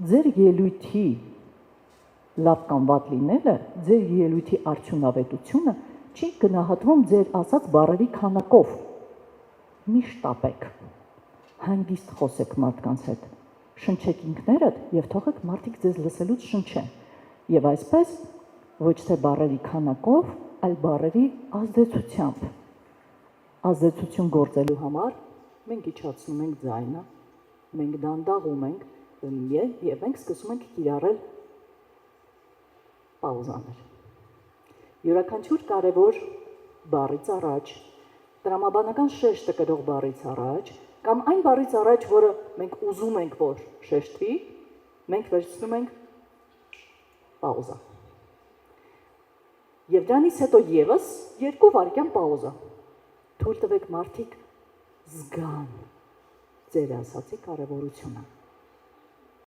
Ձեր ելույթի լավ կամ վատ լինելը, ձեր ելույթի արդյունավետությունը չի գնահատվում ձեր ասած բառերի քանակով։ Մի շտապեք, հանգիստ խոսեք մարդկանց հետ, շնչեք ինքներդ եւ թողեք մարդիկ ձեզ լսելուց շնչեն։ Եվ այսպես ոչ թե բառերի քանակով, այլ բառերի ազդեցությամբ։ Ազդեցություն գործելու համար մենք իջացնում ենք ձայնը, մենք դանդաղում ենք եւ մենք սկսում ենք կիրառել պաուզաներ։ Յուրաքանչյուր կարևոր բառից առաջ, տրամաբանական շեշտը կրող բառից առաջ, կամ այն բառից առաջ, որը մենք ուզում ենք, որ շեշտվի, մենք վերցնում ենք պաուզա։ Եվ դրանից հետո եւս 2 վայրկյան պաուզա։ Թույլ տվեք մարդիկ զգան ձեր ասացի կարևորությունը։